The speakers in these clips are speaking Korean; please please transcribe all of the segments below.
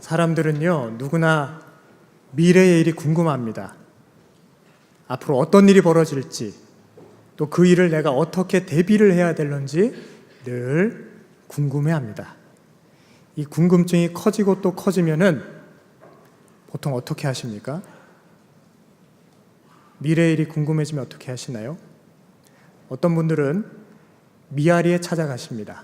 사람들은요, 누구나 미래의 일이 궁금합니다. 앞으로 어떤 일이 벌어질지, 또 그 일을 내가 어떻게 대비를 해야 될런지 늘 궁금해합니다. 이 궁금증이 커지고 또 커지면은 보통 어떻게 하십니까? 미래의 일이 궁금해지면 어떻게 하시나요? 어떤 분들은 미아리에 찾아가십니다.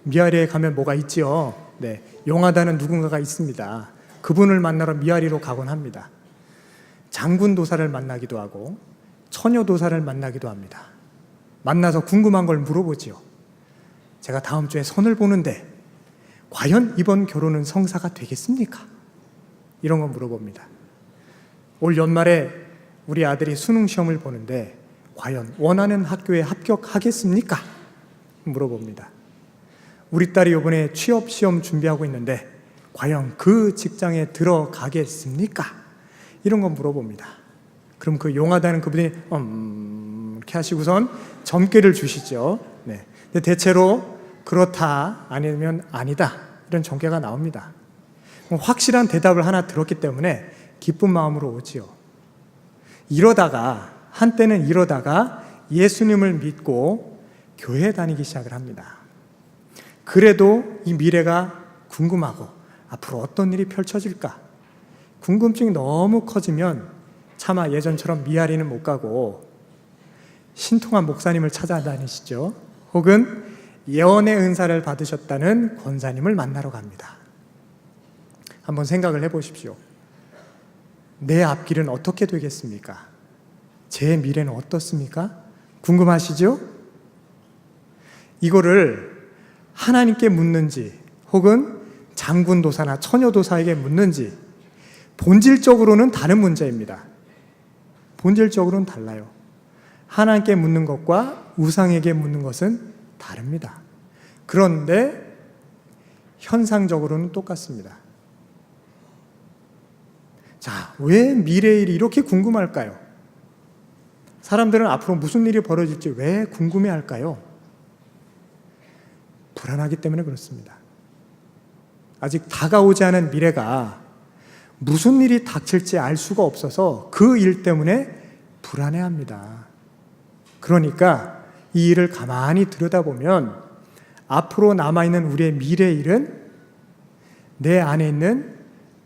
미아리에 가면 뭐가 있지요? 네, 용하다는 누군가가 있습니다. 그분을 만나러 미아리로 가곤 합니다. 장군 도사를 만나기도 하고 처녀 도사를 만나기도 합니다. 만나서 궁금한 걸 물어보지요. 제가 다음 주에 선을 보는데 과연 이번 결혼은 성사가 되겠습니까? 이런 거 물어봅니다. 올 연말에 우리 아들이 수능 시험을 보는데 과연 원하는 학교에 합격하겠습니까? 물어봅니다. 우리 딸이 이번에 취업 시험 준비하고 있는데 과연 그 직장에 들어가겠습니까? 이런 거 물어봅니다. 그럼 그 용하다는 그분이 이렇게 하시고선 점괘를 주시죠. 네. 근데 대체로 그렇다 아니면 아니다 이런 점괘가 나옵니다. 확실한 대답을 하나 들었기 때문에 기쁜 마음으로 오지요. 한때는 이러다가 예수님을 믿고 교회 다니기 시작을 합니다. 그래도 이 미래가 궁금하고 앞으로 어떤 일이 펼쳐질까? 궁금증이 너무 커지면 차마 예전처럼 미아리는 못 가고 신통한 목사님을 찾아다니시죠. 혹은 예언의 은사를 받으셨다는 권사님을 만나러 갑니다. 한번 생각을 해보십시오. 내 앞길은 어떻게 되겠습니까? 제 미래는 어떻습니까? 궁금하시죠? 이거를 하나님께 묻는지 혹은 장군도사나 처녀도사에게 묻는지 본질적으로는 다른 문제입니다. 본질적으로는 달라요. 하나님께 묻는 것과 우상에게 묻는 것은 다릅니다. 그런데 현상적으로는 똑같습니다. 자, 왜 미래의 일이 이렇게 궁금할까요? 사람들은 앞으로 무슨 일이 벌어질지 왜 궁금해할까요? 불안하기 때문에 그렇습니다. 아직 다가오지 않은 미래가 무슨 일이 닥칠지 알 수가 없어서 그 일 때문에 불안해합니다. 그러니까 이 일을 가만히 들여다보면 앞으로 남아있는 우리의 미래의 일은 내 안에 있는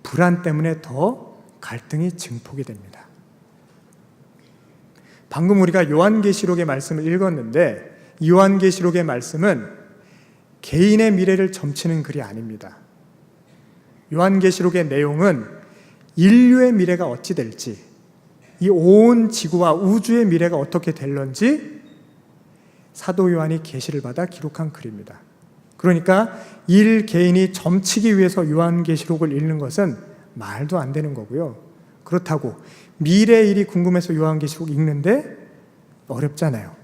불안 때문에 더 갈등이 증폭이 됩니다. 방금 우리가 요한계시록의 말씀을 읽었는데 요한계시록의 말씀은 개인의 미래를 점치는 글이 아닙니다. 요한계시록의 내용은 인류의 미래가 어찌 될지, 이 온 지구와 우주의 미래가 어떻게 될런지 사도 요한이 계시를 받아 기록한 글입니다. 그러니까 일 개인이 점치기 위해서 요한계시록을 읽는 것은 말도 안 되는 거고요. 그렇다고 미래의 일이 궁금해서 요한계시록 읽는데 어렵잖아요.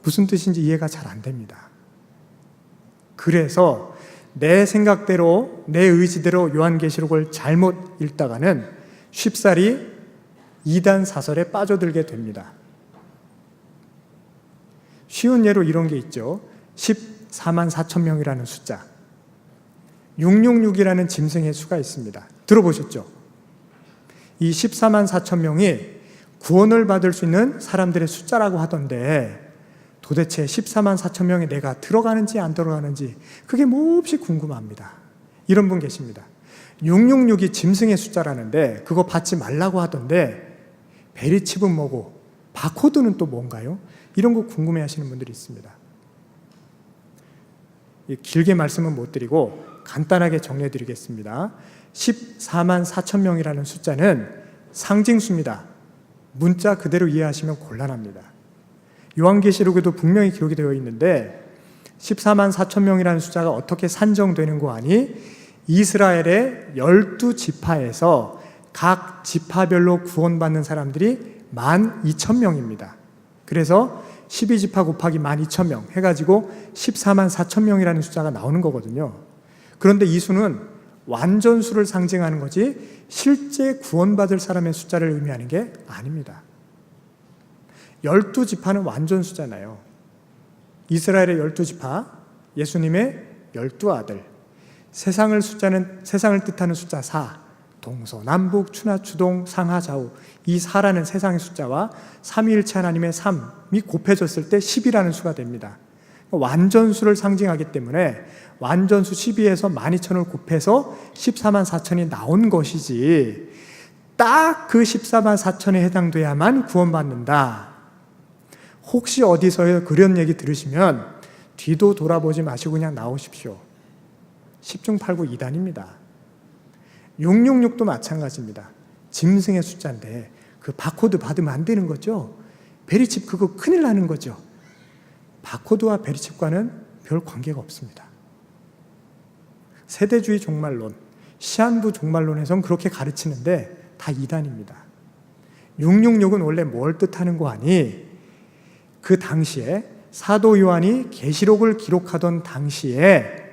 무슨 뜻인지 이해가 잘 안 됩니다. 그래서 내 생각대로 내 의지대로 요한계시록을 잘못 읽다가는 쉽사리 이단 사설에 빠져들게 됩니다. 쉬운 예로 이런 게 있죠. 14만 4천 명이라는 숫자, 666이라는 짐승의 수가 있습니다. 들어보셨죠? 이 14만 4천 명이 구원을 받을 수 있는 사람들의 숫자라고 하던데 도대체 14만 4천 명에 내가 들어가는지 안 들어가는지 그게 몹시 궁금합니다. 이런 분 계십니다. 666이 짐승의 숫자라는데 그거 받지 말라고 하던데 베리칩은 뭐고 바코드는 또 뭔가요? 이런 거 궁금해 하시는 분들이 있습니다. 길게 말씀은 못 드리고 간단하게 정리해 드리겠습니다. 14만 4천 명이라는 숫자는 상징수입니다. 문자 그대로 이해하시면 곤란합니다. 요한계시록에도 분명히 기록이 되어 있는데 14만 4천 명이라는 숫자가 어떻게 산정되는 거 아니? 이스라엘의 12지파에서 각 지파별로 구원받는 사람들이 12,000명입니다. 그래서 12지파 곱하기 12,000명 해가지고 14만 4천 명이라는 숫자가 나오는 거거든요. 그런데 이 수는 완전수를 상징하는 거지 실제 구원받을 사람의 숫자를 의미하는 게 아닙니다. 12지파는 완전수잖아요. 이스라엘의 12지파, 예수님의 12아들, 세상을 뜻하는 숫자 4, 동서남북 추나추동 상하좌우, 이 4라는 세상의 숫자와 삼위일체 하나님의 3이 곱해졌을 때 10이라는 수가 됩니다. 완전수를 상징하기 때문에 완전수 12에서 12,000을 곱해서 14만 4천이 나온 것이지, 딱 그 14만 4천에 해당돼야만 구원받는다. 혹시 어디서 그런 얘기 들으시면 뒤도 돌아보지 마시고 그냥 나오십시오. 10중 8구 이단입니다. 666도 마찬가지입니다. 짐승의 숫자인데 그 바코드 받으면 안 되는 거죠. 베리칩 그거 큰일 나는 거죠. 바코드와 베리칩과는 별 관계가 없습니다. 세대주의 종말론, 시한부 종말론에선 그렇게 가르치는데 다 이단입니다. 666은 원래 뭘 뜻하는 거 아니? 그 당시에 사도 요한이 계시록을 기록하던 당시에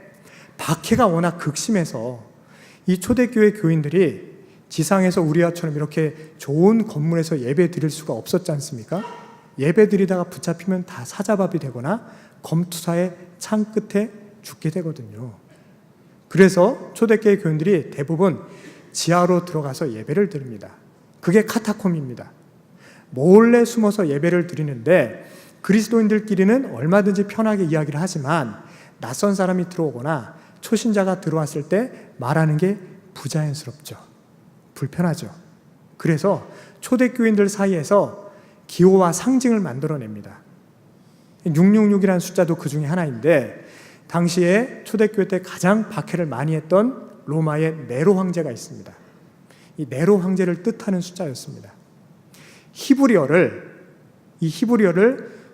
박해가 워낙 극심해서 이 초대교회 교인들이 지상에서 우리와처럼 이렇게 좋은 건물에서 예배 드릴 수가 없었지 않습니까? 예배 드리다가 붙잡히면 다 사자밥이 되거나 검투사의 창 끝에 죽게 되거든요. 그래서 초대교회 교인들이 대부분 지하로 들어가서 예배를 드립니다. 그게 카타콤입니다. 몰래 숨어서 예배를 드리는데 그리스도인들끼리는 얼마든지 편하게 이야기를 하지만 낯선 사람이 들어오거나 초신자가 들어왔을 때 말하는 게 부자연스럽죠. 불편하죠. 그래서 초대교인들 사이에서 기호와 상징을 만들어냅니다. 666이라는 숫자도 그 중에 하나인데, 당시에 초대교회 때 가장 박해를 많이 했던 로마의 네로 황제가 있습니다. 이 네로 황제를 뜻하는 숫자였습니다. 히브리어를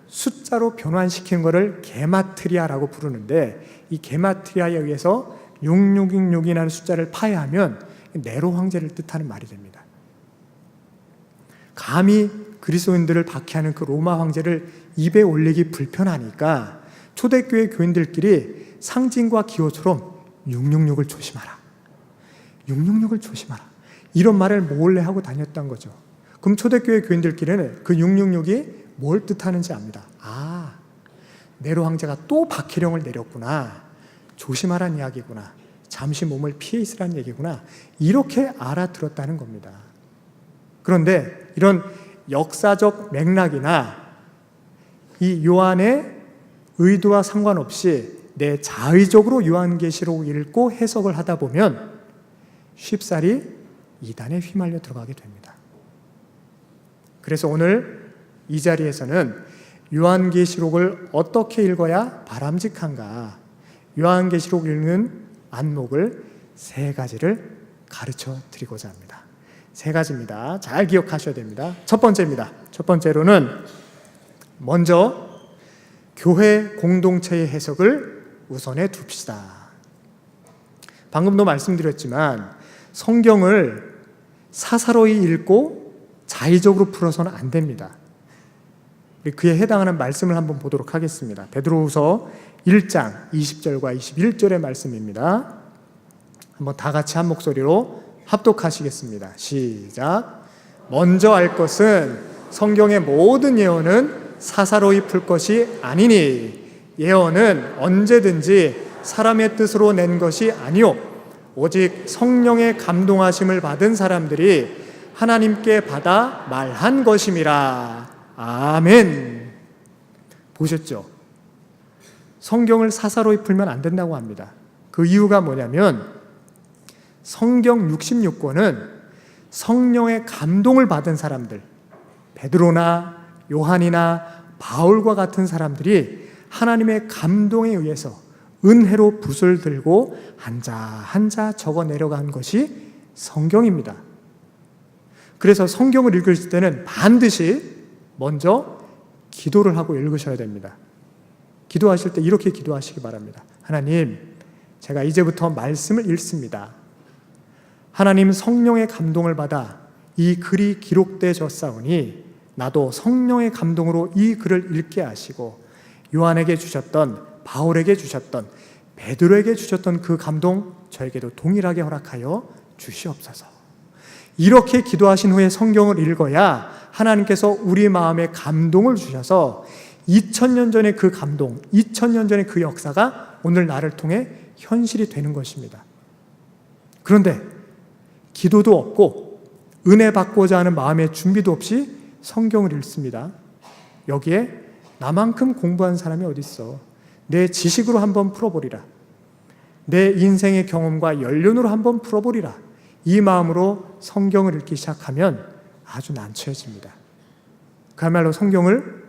숫자로 변환시키는 것을 게마트리아라고 부르는데, 이 게마트리아에 의해서 6666이라는 숫자를 파해하면 네로 황제를 뜻하는 말이 됩니다. 감히 그리스도인들을 박해하는 그 로마 황제를 입에 올리기 불편하니까 초대교회 교인들끼리 상징과 기호처럼 666을 조심하라, 666을 조심하라, 이런 말을 몰래 하고 다녔던 거죠. 그럼 초대교회 교인들끼리는 그 666이 뭘 뜻하는지 압니다. 아, 네로 황제가 또 박해령을 내렸구나, 조심하란 이야기구나, 잠시 몸을 피해 있으란 얘기구나, 이렇게 알아들었다는 겁니다. 그런데 이런 역사적 맥락이나 이 요한의 의도와 상관없이 내 자의적으로 요한계시록 읽고 해석을 하다 보면 쉽사리 이단에 휘말려 들어가게 됩니다. 그래서 오늘 이 자리에서는 요한계시록을 어떻게 읽어야 바람직한가, 요한계시록 읽는 안목을 3가지를 가르쳐 드리고자 합니다. 3가지입니다. 잘 기억하셔야 됩니다. 첫 번째입니다. 첫 번째로는 먼저 교회 공동체의 해석을 우선해 둡시다. 방금도 말씀드렸지만 성경을 사사로이 읽고 자의적으로 풀어서는 안 됩니다. 그에 해당하는 말씀을 한번 보도록 하겠습니다. 베드로후서 1장 20절과 21절의 말씀입니다. 한번 다 같이 한 목소리로 합독하시겠습니다. 시작. 먼저 알 것은 성경의 모든 예언은 사사로이 풀 것이 아니니, 예언은 언제든지 사람의 뜻으로 낸 것이 아니요 오직 성령의 감동하심을 받은 사람들이 하나님께 받아 말한 것임이라. 아멘. 보셨죠? 성경을 사사로이 풀면 안 된다고 합니다. 그 이유가 뭐냐면 성경 66권은 성령의 감동을 받은 사람들, 베드로나 요한이나 바울과 같은 사람들이 하나님의 감동에 의해서 은혜로 붓을 들고 한자 한자 적어 내려간 것이 성경입니다. 그래서 성경을 읽으실 때는 반드시 먼저 기도를 하고 읽으셔야 됩니다. 기도하실 때 이렇게 기도하시기 바랍니다. 하나님, 제가 이제부터 말씀을 읽습니다. 하나님 성령의 감동을 받아 이 글이 기록되었사오니 나도 성령의 감동으로 이 글을 읽게 하시고 요한에게 주셨던, 바울에게 주셨던, 베드로에게 주셨던 그 감동 저에게도 동일하게 허락하여 주시옵소서. 이렇게 기도하신 후에 성경을 읽어야 하나님께서 우리 마음에 감동을 주셔서 2000년 전의 그 감동, 2000년 전의 그 역사가 오늘 나를 통해 현실이 되는 것입니다. 그런데 기도도 없고 은혜 받고자 하는 마음의 준비도 없이 성경을 읽습니다. 여기에 나만큼 공부한 사람이 어디 있어? 내 지식으로 한번 풀어보리라. 내 인생의 경험과 연륜으로 한번 풀어보리라. 이 마음으로 성경을 읽기 시작하면 아주 난처해집니다. 그야말로 성경을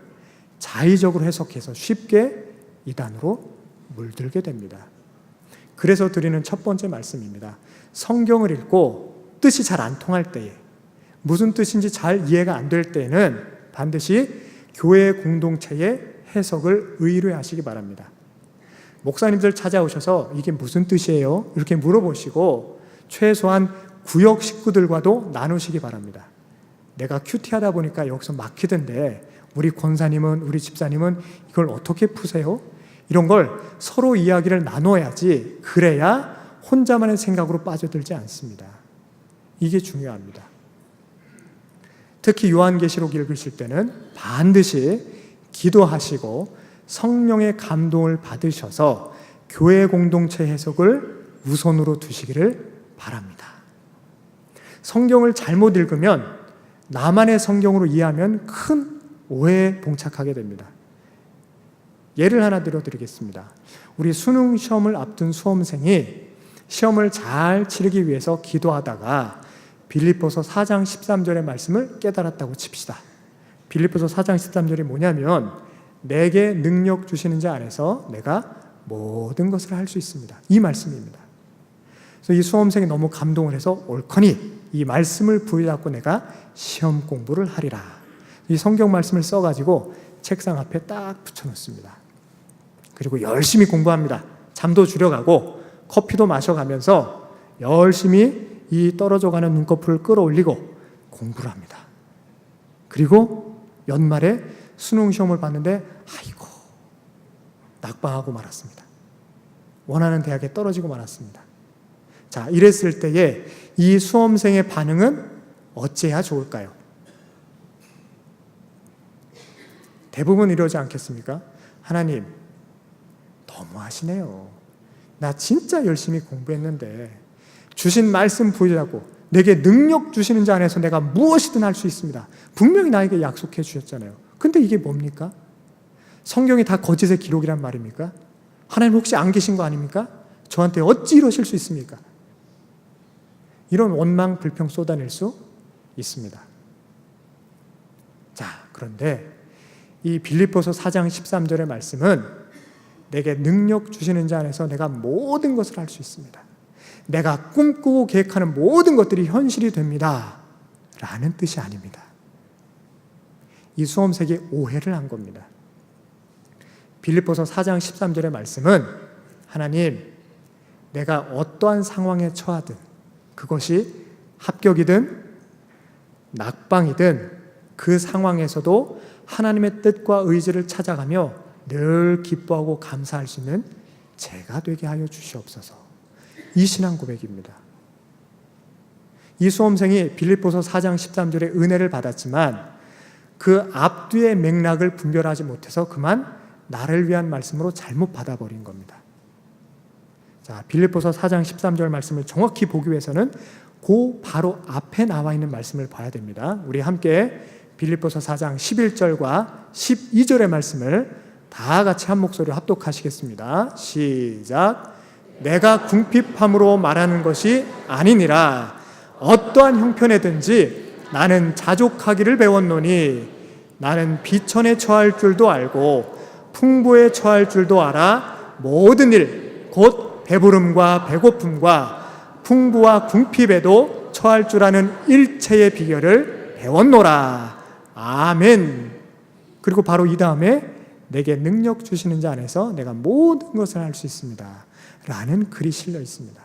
자의적으로 해석해서 쉽게 이단으로 물들게 됩니다. 그래서 드리는 첫 번째 말씀입니다. 성경을 읽고 뜻이 잘 안 통할 때에, 무슨 뜻인지 잘 이해가 안 될 때에는 반드시 교회 공동체의 해석을 의뢰하시기 바랍니다. 목사님들 찾아오셔서 이게 무슨 뜻이에요? 이렇게 물어보시고 최소한 구역 식구들과도 나누시기 바랍니다. 내가 큐티하다 보니까 여기서 막히던데 우리 권사님은, 우리 집사님은 이걸 어떻게 푸세요? 이런 걸 서로 이야기를 나눠야지, 그래야 혼자만의 생각으로 빠져들지 않습니다. 이게 중요합니다. 특히 요한계시록 읽으실 때는 반드시 기도하시고 성령의 감동을 받으셔서 교회 공동체 해석을 우선으로 두시기를 바랍니다. 성경을 잘못 읽으면 나만의 성경으로 이해하면 큰 오해에 봉착하게 됩니다. 예를 하나 들어드리겠습니다. 우리 수능 시험을 앞둔 수험생이 시험을 잘 치르기 위해서 기도하다가 빌립보서 4장 13절의 말씀을 깨달았다고 칩시다. 빌립보서 4장 13절이 뭐냐면 내게 능력 주시는 자 안에서 내가 모든 것을 할 수 있습니다. 이 말씀입니다. 그래서 이 수험생이 너무 감동을 해서 옳거니 이 말씀을 부여잡고 내가 시험 공부를 하리라. 이 성경 말씀을 써가지고 책상 앞에 딱 붙여놓습니다. 그리고 열심히 공부합니다. 잠도 줄여가고 커피도 마셔가면서 열심히 이 떨어져가는 눈꺼풀을 끌어올리고 공부를 합니다. 그리고 연말에 수능 시험을 봤는데 아이고 낙방하고 말았습니다. 원하는 대학에 떨어지고 말았습니다. 자, 이랬을 때에 이 수험생의 반응은 어찌해야 좋을까요? 대부분 이러지 않겠습니까? 하나님, 너무하시네요. 나 진짜 열심히 공부했는데 주신 말씀 부여잡고 내게 능력 주시는 자 안에서 내가 무엇이든 할 수 있습니다. 분명히 나에게 약속해 주셨잖아요. 근데 이게 뭡니까? 성경이 다 거짓의 기록이란 말입니까? 하나님 혹시 안 계신 거 아닙니까? 저한테 어찌 이러실 수 있습니까? 이런 원망, 불평 쏟아낼 수 있습니다. 자, 그런데 이 빌립보서 4장 13절의 말씀은 내게 능력 주시는 자 안에서 내가 모든 것을 할 수 있습니다. 내가 꿈꾸고 계획하는 모든 것들이 현실이 됩니다. 라는 뜻이 아닙니다. 이 수험생이 오해를 한 겁니다. 빌립보서 4장 13절의 말씀은 하나님, 내가 어떠한 상황에 처하든 그것이 합격이든 낙방이든 그 상황에서도 하나님의 뜻과 의지를 찾아가며 늘 기뻐하고 감사할 수 있는 제가 되게 하여 주시옵소서. 이 신앙 고백입니다. 이 수험생이 빌립보서 4장 13절의 은혜를 받았지만 그 앞뒤의 맥락을 분별하지 못해서 그만 나를 위한 말씀으로 잘못 받아버린 겁니다. 자, 빌립보서 4장 13절 말씀을 정확히 보기 위해서는 그 바로 앞에 나와 있는 말씀을 봐야 됩니다. 우리 함께 빌립보서 4장 11절과 12절의 말씀을 다 같이 한 목소리로 합독하시겠습니다. 시작. 내가 궁핍함으로 말하는 것이 아니니라. 어떠한 형편에든지 나는 자족하기를 배웠노니 나는 비천에 처할 줄도 알고 풍부에 처할 줄도 알아 모든 일 곧 배부름과 배고픔과 풍부와 궁핍에도 처할 줄 아는 일체의 비결을 배웠노라. 아멘. 그리고 바로 이 다음에 내게 능력 주시는 자 안에서 내가 모든 것을 할 수 있습니다. 라는 글이 실려 있습니다.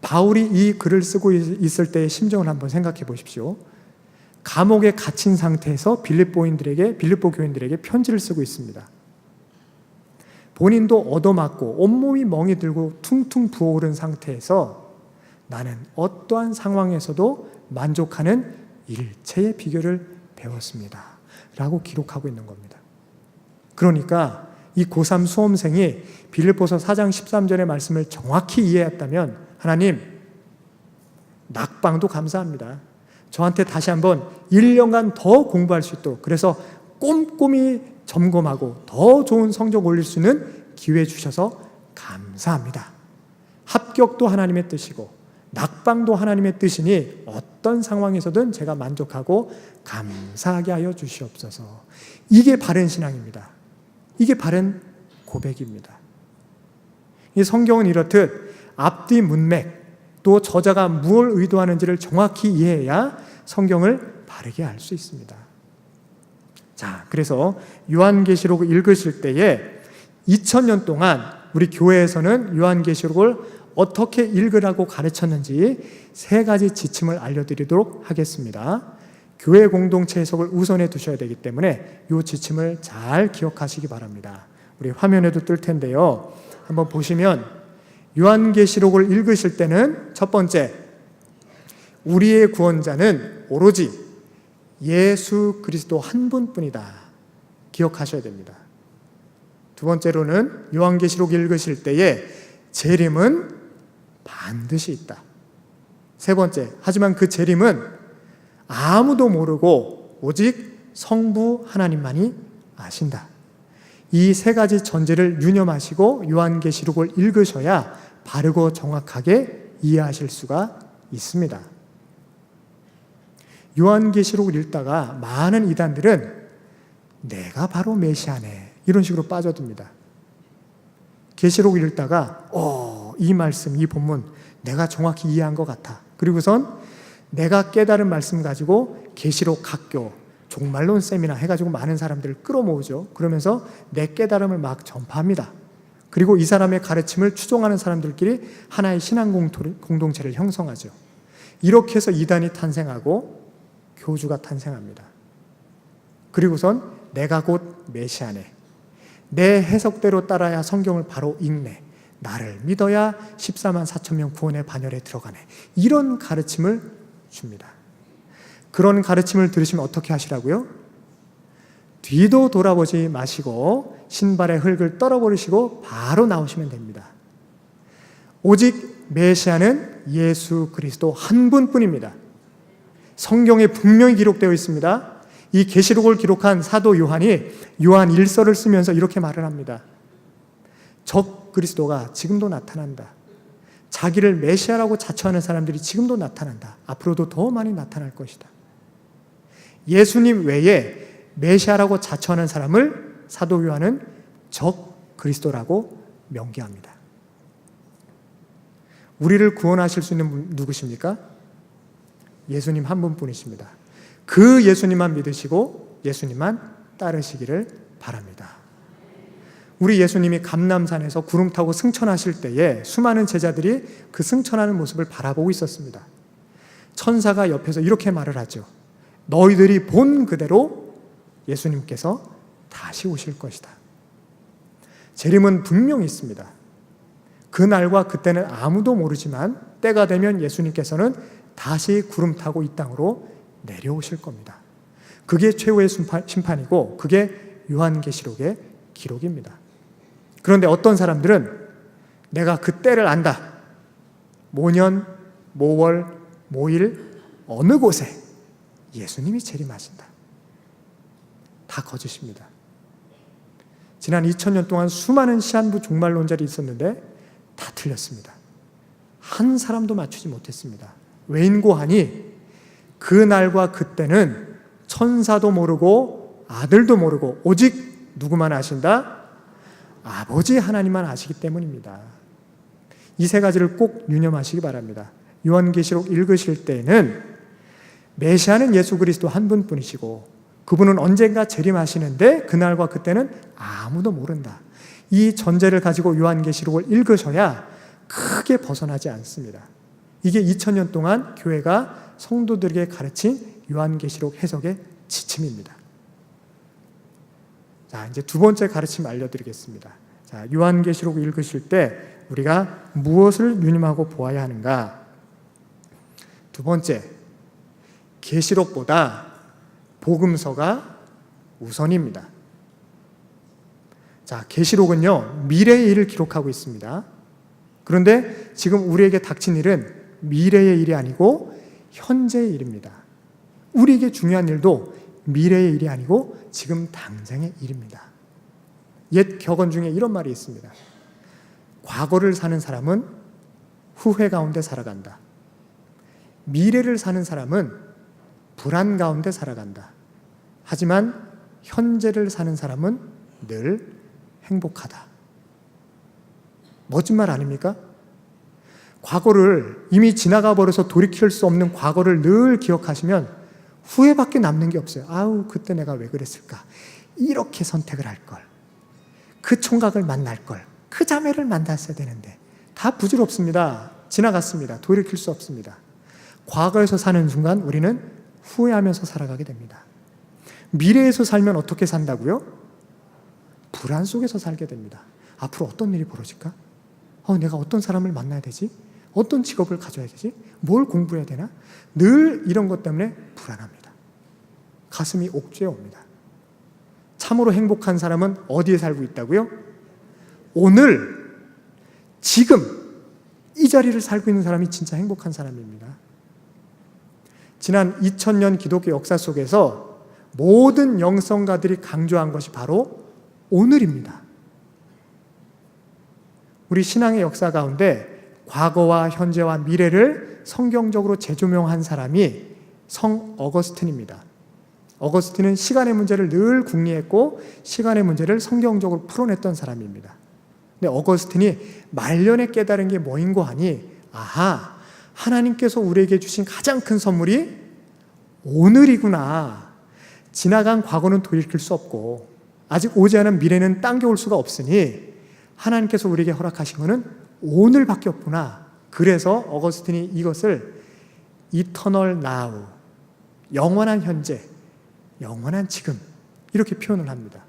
바울이 이 글을 쓰고 있을 때의 심정을 한번 생각해 보십시오. 감옥에 갇힌 상태에서 빌립보 교인들에게 편지를 쓰고 있습니다. 본인도 얻어맞고 온몸이 멍이 들고 퉁퉁 부어오른 상태에서 나는 어떠한 상황에서도 만족하는 일체의 비결을 배웠습니다. 라고 기록하고 있는 겁니다. 그러니까 이 고3 수험생이 빌립보서 4장 13절의 말씀을 정확히 이해했다면 하나님, 낙방도 감사합니다. 저한테 다시 한번 1년간 더 공부할 수 있도록, 그래서 꼼꼼히 점검하고 더 좋은 성적 올릴 수 있는 기회 주셔서 감사합니다. 합격도 하나님의 뜻이고 낙방도 하나님의 뜻이니 어떤 상황에서든 제가 만족하고 감사하게 하여 주시옵소서. 이게 바른 신앙입니다. 이게 바른 고백입니다. 이 성경은 이렇듯 앞뒤 문맥, 또 저자가 무엇을 의도하는지를 정확히 이해해야 성경을 바르게 알 수 있습니다. 자, 그래서 요한계시록을 읽으실 때에 2000년 동안 우리 교회에서는 요한계시록을 어떻게 읽으라고 가르쳤는지 3가지 지침을 알려드리도록 하겠습니다. 교회 공동체 해석을 우선해 두셔야 되기 때문에 이 지침을 잘 기억하시기 바랍니다. 우리 화면에도 뜰 텐데요. 한번 보시면 요한계시록을 읽으실 때는 첫 번째, 우리의 구원자는 오로지 예수 그리스도 한 분뿐이다. 기억하셔야 됩니다. 두 번째로는 요한계시록 읽으실 때에 재림은 반드시 있다. 세 번째, 하지만 그 재림은 아무도 모르고 오직 성부 하나님만이 아신다. 이 3가지 전제를 유념하시고 요한계시록을 읽으셔야 바르고 정확하게 이해하실 수가 있습니다. 요한계시록을 읽다가 많은 이단들은 내가 바로 메시아네 이런 식으로 빠져듭니다. 계시록을 읽다가 이 말씀, 이 본문 내가 정확히 이해한 것 같아. 그리고선 내가 깨달은 말씀 가지고 계시록 학교, 종말론 세미나 해가지고 많은 사람들을 끌어모으죠. 그러면서 내 깨달음을 막 전파합니다. 그리고 이 사람의 가르침을 추종하는 사람들끼리 하나의 신앙 공동체를 형성하죠. 이렇게 해서 이단이 탄생하고 교주가 탄생합니다. 그리고선 내가 곧 메시아네, 내 해석대로 따라야 성경을 바로 읽네, 나를 믿어야 14만 4천 명 구원의 반열에 들어가네, 이런 가르침을 줍니다. 그런 가르침을 들으시면 어떻게 하시라고요? 뒤도 돌아보지 마시고 신발의 흙을 떨어버리시고 바로 나오시면 됩니다. 오직 메시아는 예수 그리스도 한 분뿐입니다. 성경에 분명히 기록되어 있습니다. 이 계시록을 기록한 사도 요한이 요한 1서를 쓰면서 이렇게 말을 합니다. 적 그리스도가 지금도 나타난다. 자기를 메시아라고 자처하는 사람들이 지금도 나타난다. 앞으로도 더 많이 나타날 것이다. 예수님 외에 메시아라고 자처하는 사람을 사도 요한은 적 그리스도라고 명기합니다. 우리를 구원하실 수 있는 분 누구십니까? 예수님 한 분뿐이십니다. 그 예수님만 믿으시고 예수님만 따르시기를 바랍니다. 우리 예수님이 감람산에서 구름 타고 승천하실 때에 수많은 제자들이 그 승천하는 모습을 바라보고 있었습니다. 천사가 옆에서 이렇게 말을 하죠. 너희들이 본 그대로 예수님께서 다시 오실 것이다. 재림은 분명히 있습니다. 그날과 그때는 아무도 모르지만 때가 되면 예수님께서는 다시 구름 타고 이 땅으로 내려오실 겁니다. 그게 최후의 심판이고 그게 요한계시록의 기록입니다. 그런데 어떤 사람들은 내가 그 때를 안다. 모년, 모월, 모일, 어느 곳에 예수님이 재림하신다. 다 거짓입니다. 지난 2000년 동안 수많은 시한부 종말론자들이 있었는데 다 틀렸습니다. 한 사람도 맞추지 못했습니다. 외인고하니 그 날과 그때는 천사도 모르고 아들도 모르고 오직 누구만 아신다? 아버지 하나님만 아시기 때문입니다. 이 3가지를 꼭 유념하시기 바랍니다. 요한계시록 읽으실 때는 메시아는 예수 그리스도 한 분뿐이시고 그분은 언젠가 재림하시는데 그날과 그때는 아무도 모른다. 이 전제를 가지고 요한계시록을 읽으셔야 크게 벗어나지 않습니다. 이게 2000년 동안 교회가 성도들에게 가르친 요한계시록 해석의 지침입니다. 자, 이제 두 번째 가르침 알려드리겠습니다. 자, 요한계시록 읽으실 때 우리가 무엇을 유념하고 보아야 하는가? 두 번째, 계시록보다 복음서가 우선입니다. 자, 계시록은요, 미래의 일을 기록하고 있습니다. 그런데 지금 우리에게 닥친 일은 미래의 일이 아니고 현재의 일입니다. 우리에게 중요한 일도 미래의 일이 아니고 지금 당장의 일입니다. 옛 격언 중에 이런 말이 있습니다. 과거를 사는 사람은 후회 가운데 살아간다. 미래를 사는 사람은 불안 가운데 살아간다. 하지만 현재를 사는 사람은 늘 행복하다. 멋진 말 아닙니까? 과거를 이미 지나가 버려서 돌이킬 수 없는 과거를 늘 기억하시면 후회밖에 남는 게 없어요. 아우, 그때 내가 왜 그랬을까? 이렇게 선택을 할 걸. 그 총각을 만날 걸. 그 자매를 만났어야 되는데. 다 부질없습니다. 지나갔습니다. 돌이킬 수 없습니다. 과거에서 사는 순간 우리는 후회하면서 살아가게 됩니다. 미래에서 살면 어떻게 산다고요? 불안 속에서 살게 됩니다. 앞으로 어떤 일이 벌어질까? 내가 어떤 사람을 만나야 되지? 어떤 직업을 가져야 되지? 뭘 공부해야 되나? 늘 이런 것 때문에 불안합니다. 가슴이 옥죄어 옵니다. 참으로 행복한 사람은 어디에 살고 있다고요? 오늘, 지금 이 자리를 살고 있는 사람이 진짜 행복한 사람입니다. 지난 2000년 기독교 역사 속에서 모든 영성가들이 강조한 것이 바로 오늘입니다. 우리 신앙의 역사 가운데 과거와 현재와 미래를 성경적으로 재조명한 사람이 성 어거스틴입니다. 어거스틴은 시간의 문제를 늘 궁리했고 시간의 문제를 성경적으로 풀어냈던 사람입니다. 근데 어거스틴이 말년에 깨달은 게 뭐인고 하니, 아하, 하나님께서 우리에게 주신 가장 큰 선물이 오늘이구나. 지나간 과거는 돌이킬 수 없고 아직 오지 않은 미래는 당겨올 수가 없으니 하나님께서 우리에게 허락하신 것은 오늘밖에 없구나. 그래서 어거스틴이 이것을 Eternal Now, 영원한 현재, 영원한 지금, 이렇게 표현을 합니다.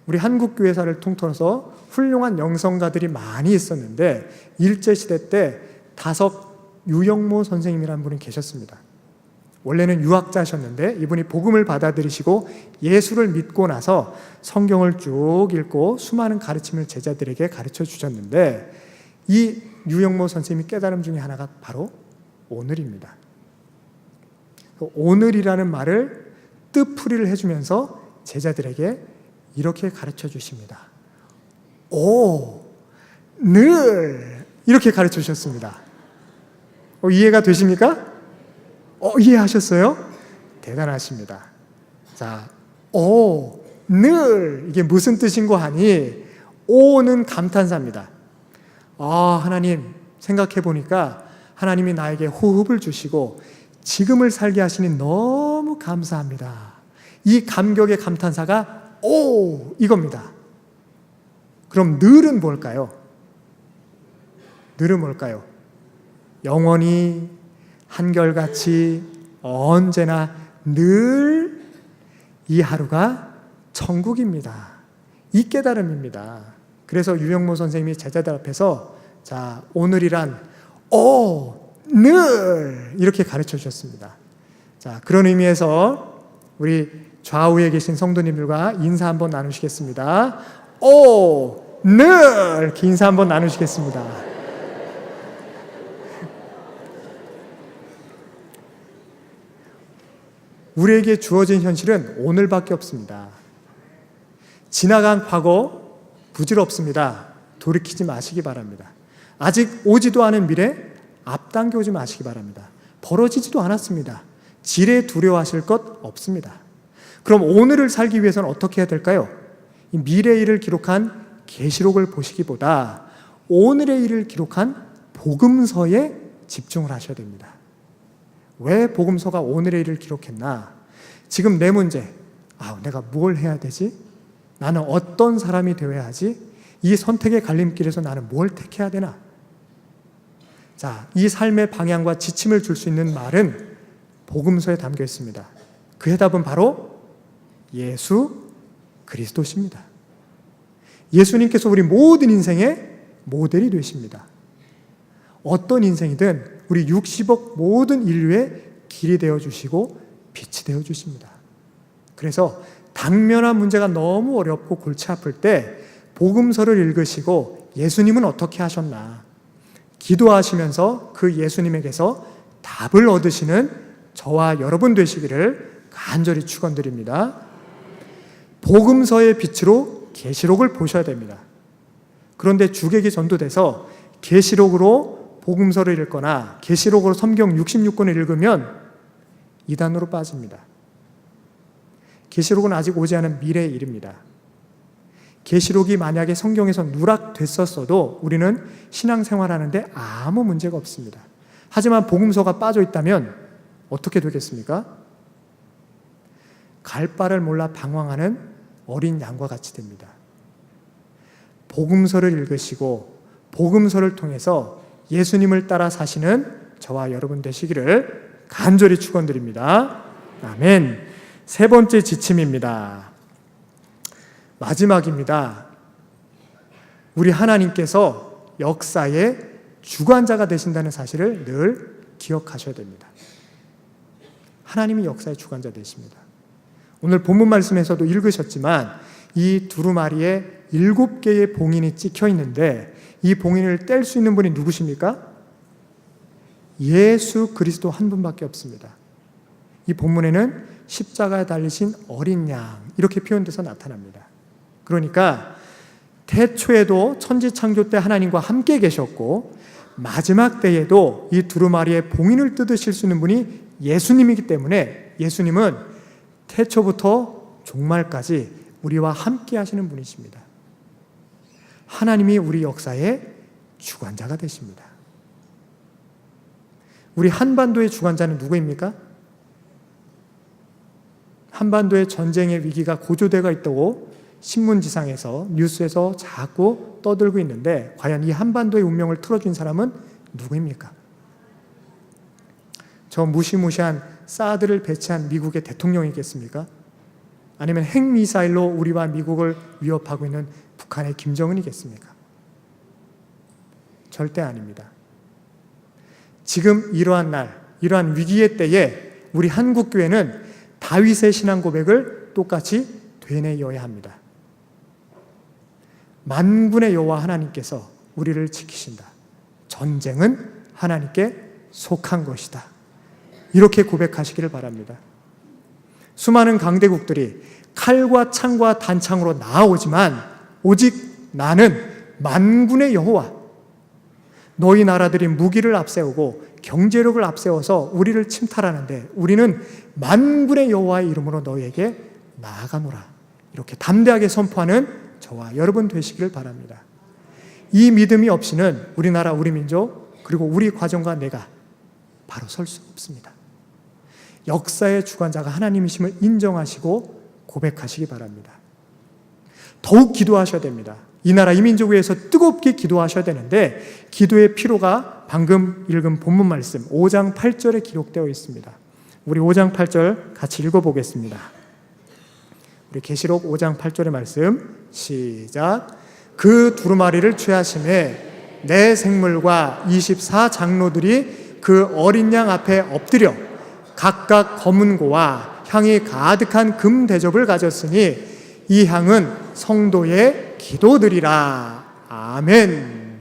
우리 한국교회사를 통틀어서 훌륭한 영성가들이 많이 있었는데 일제시대 때 다석 유영모 선생님이라는 분이 계셨습니다. 원래는 유학자셨는데 이분이 복음을 받아들이시고 예수를 믿고 나서 성경을 쭉 읽고 수많은 가르침을 제자들에게 가르쳐 주셨는데 이 유영모 선생님이 깨달음 중에 하나가 바로 오늘입니다. 오늘이라는 말을 뜻풀이를 해주면서 제자들에게 이렇게 가르쳐 주십니다. 늘 이렇게 가르쳐 주셨습니다. 이해가 되십니까? 이해하셨어요? 대단하십니다. 자, 늘 이게 무슨 뜻인고 하니 오는 감탄사입니다. 하나님 생각해 보니까 하나님이 나에게 호흡을 주시고 지금을 살게 하시니 너무 감사합니다. 이 감격의 감탄사가 이겁니다. 그럼 늘은 뭘까요? 늘은 뭘까요? 영원히 한결같이 언제나 늘 이 하루가 천국입니다. 이 깨달음입니다. 그래서 유영모 선생님이 제자들 앞에서 자, 오늘이란 늘 이렇게 가르쳐 주셨습니다. 자, 그런 의미에서 우리 좌우에 계신 성도님들과 인사 한번 나누시겠습니다. 늘 이렇게 인사 한번 나누시겠습니다. 우리에게 주어진 현실은 오늘밖에 없습니다. 지나간 과거 부질없습니다. 돌이키지 마시기 바랍니다. 아직 오지도 않은 미래 앞당겨 오지 마시기 바랍니다. 벌어지지도 않았습니다. 지레 두려워하실 것 없습니다. 그럼 오늘을 살기 위해서는 어떻게 해야 될까요? 이 미래의 일을 기록한 계시록을 보시기보다 오늘의 일을 기록한 복음서에 집중을 하셔야 됩니다. 왜 복음서가 오늘의 일을 기록했나? 지금 내 문제, 내가 뭘 해야 되지? 나는 어떤 사람이 되어야 하지? 이 선택의 갈림길에서 나는 뭘 택해야 되나? 자, 이 삶의 방향과 지침을 줄 수 있는 말은 복음서에 담겨 있습니다. 그 해답은 바로 예수 그리스도십니다. 예수님께서 우리 모든 인생의 모델이 되십니다. 어떤 인생이든 우리 60억 모든 인류의 길이 되어주시고 빛이 되어주십니다. 그래서 당면한 문제가 너무 어렵고 골치 아플 때 복음서를 읽으시고 예수님은 어떻게 하셨나 기도하시면서 그 예수님에게서 답을 얻으시는 저와 여러분 되시기를 간절히 축원드립니다. 복음서의 빛으로 계시록을 보셔야 됩니다. 그런데 주객이 전도돼서 계시록으로 복음서를 읽거나 계시록으로 성경 66권을 읽으면 이단으로 빠집니다. 계시록은 아직 오지 않은 미래의 일입니다. 계시록이 만약에 성경에서 누락됐었어도 우리는 신앙생활하는데 아무 문제가 없습니다. 하지만 복음서가 빠져 있다면 어떻게 되겠습니까? 갈 바를 몰라 방황하는 어린 양과 같이 됩니다. 복음서를 읽으시고 복음서를 통해서 예수님을 따라 사시는 저와 여러분 되시기를 간절히 축원드립니다. 아멘. 세 번째 지침입니다. 마지막입니다. 우리 하나님께서 역사의 주관자가 되신다는 사실을 늘 기억하셔야 됩니다. 하나님이 역사의 주관자 되십니다. 오늘 본문 말씀에서도 읽으셨지만 이 두루마리에 7개의 봉인이 찍혀 있는데 이 봉인을 뗄 수 있는 분이 누구십니까? 예수 그리스도 한 분밖에 없습니다. 이 본문에는 십자가에 달리신 어린 양 이렇게 표현돼서 나타납니다. 그러니까 태초에도 천지 창조 때 하나님과 함께 계셨고 마지막 때에도 이 두루마리의 봉인을 뜯으실 수 있는 분이 예수님이기 때문에 예수님은 태초부터 종말까지 우리와 함께 하시는 분이십니다. 하나님이 우리 역사의 주관자가 되십니다. 우리 한반도의 주관자는 누구입니까? 한반도의 전쟁의 위기가 고조되고 있다고 신문지상에서 뉴스에서 자꾸 떠들고 있는데 과연 이 한반도의 운명을 틀어준 사람은 누구입니까? 저 무시무시한 사드를 배치한 미국의 대통령이겠습니까? 아니면 핵미사일로 우리와 미국을 위협하고 있는 북한의 김정은이겠습니까? 절대 아닙니다. 지금 이러한 날, 이러한 위기의 때에 우리 한국교회는 다윗의 신앙 고백을 똑같이 되뇌어야 합니다. 만군의 여호와 하나님께서 우리를 지키신다. 전쟁은 하나님께 속한 것이다. 이렇게 고백하시기를 바랍니다. 수많은 강대국들이 칼과 창과 단창으로 나아오지만 오직 나는 만군의 여호와, 너희 나라들이 무기를 앞세우고 경제력을 앞세워서 우리를 침탈하는데 우리는 만군의 여호와의 이름으로 너희에게 나아가노라. 이렇게 담대하게 선포하는 저와 여러분 되시기를 바랍니다. 이 믿음이 없이는 우리나라, 우리 민족, 그리고 우리 과정과 내가 바로 설 수 없습니다. 역사의 주관자가 하나님이심을 인정하시고 고백하시기 바랍니다. 더욱 기도하셔야 됩니다. 이 나라 이 민족을 위해서 뜨겁게 기도하셔야 되는데 기도의 피로가 방금 읽은 본문 말씀 5장 8절에 기록되어 있습니다. 우리 5장 8절 같이 읽어보겠습니다. 우리 계시록 5장 8절의 말씀 시작. 그 두루마리를 취하심에 내 생물과 24장로들이 그 어린 양 앞에 엎드려 각각 검은 고와 향이 가득한 금 대접을 가졌으니 이 향은 성도의 기도드리라. 아멘.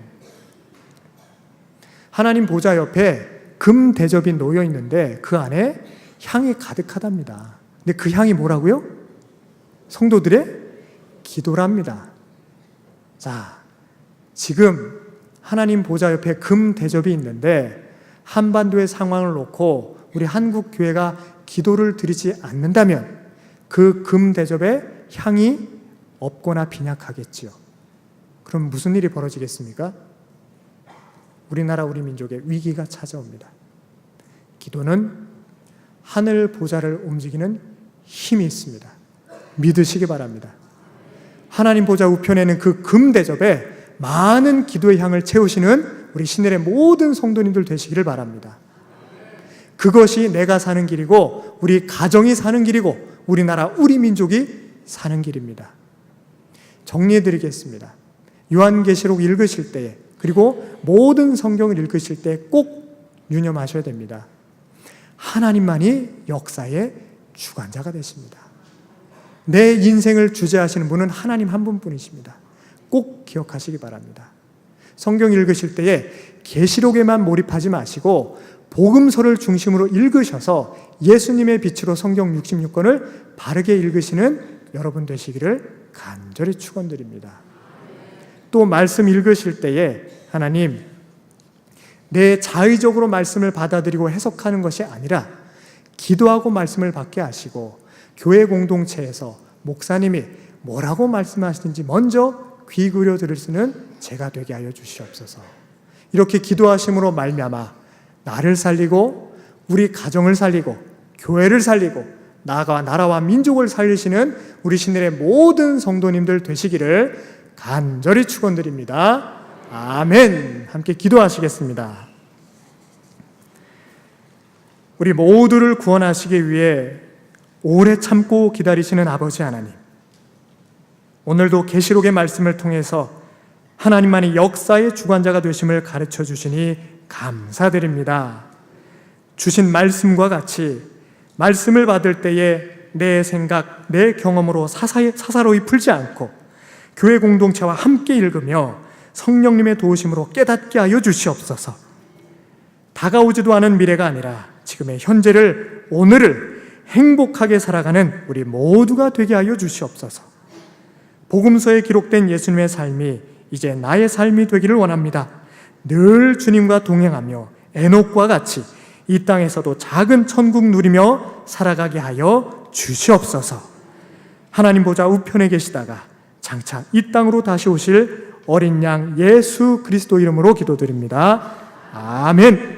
하나님 보좌 옆에 금 대접이 놓여 있는데 그 안에 향이 가득하답니다. 근데 그 향이 뭐라고요? 성도들의 기도랍니다. 자, 지금 하나님 보좌 옆에 금 대접이 있는데 한반도의 상황을 놓고 우리 한국 교회가 기도를 드리지 않는다면 그 금 대접의 향이 없거나 빈약하겠지요. 그럼 무슨 일이 벌어지겠습니까? 우리나라 우리 민족의 위기가 찾아옵니다. 기도는 하늘 보좌를 움직이는 힘이 있습니다. 믿으시기 바랍니다. 하나님 보좌 우편에는 그 금 대접에 많은 기도의 향을 채우시는 우리 신엘의 모든 성도님들 되시기를 바랍니다. 그것이 내가 사는 길이고 우리 가정이 사는 길이고 우리나라 우리 민족이 사는 길입니다. 정리해드리겠습니다. 요한계시록 읽으실 때에 그리고 모든 성경을 읽으실 때 꼭 유념하셔야 됩니다. 하나님만이 역사의 주관자가 되십니다. 내 인생을 주재하시는 분은 하나님 한 분뿐이십니다. 꼭 기억하시기 바랍니다. 성경 읽으실 때에 계시록에만 몰입하지 마시고 복음서를 중심으로 읽으셔서 예수님의 빛으로 성경 66권을 바르게 읽으시는 여러분 되시기를 간절히 축원드립니다. 또 말씀 읽으실 때에 하나님, 내 자의적으로 말씀을 받아들이고 해석하는 것이 아니라 기도하고 말씀을 받게 하시고 교회 공동체에서 목사님이 뭐라고 말씀하시는지 먼저 귀 기울여 들을 수 있는 제가 되게 하여 주시옵소서. 이렇게 기도하심으로 말미암아 나를 살리고 우리 가정을 살리고 교회를 살리고 나라와 민족을 살리시는 우리 신들의 모든 성도님들 되시기를 간절히 축원드립니다. 아멘. 함께 기도하시겠습니다. 우리 모두를 구원하시기 위해 오래 참고 기다리시는 아버지 하나님, 오늘도 계시록의 말씀을 통해서 하나님만이 역사의 주관자가 되심을 가르쳐 주시니 감사드립니다. 주신 말씀과 같이 말씀을 받을 때에 내 생각, 내 경험으로 사사로이 풀지 않고 교회 공동체와 함께 읽으며 성령님의 도우심으로 깨닫게 하여 주시옵소서. 다가오지도 않은 미래가 아니라 지금의 현재를, 오늘을 행복하게 살아가는 우리 모두가 되게 하여 주시옵소서. 복음서에 기록된 예수님의 삶이 이제 나의 삶이 되기를 원합니다. 늘 주님과 동행하며 에녹과 같이 이 땅에서도 작은 천국 누리며 살아가게 하여 주시옵소서. 하나님 보좌 우편에 계시다가 장차 이 땅으로 다시 오실 어린 양 예수 그리스도 이름으로 기도드립니다. 아멘.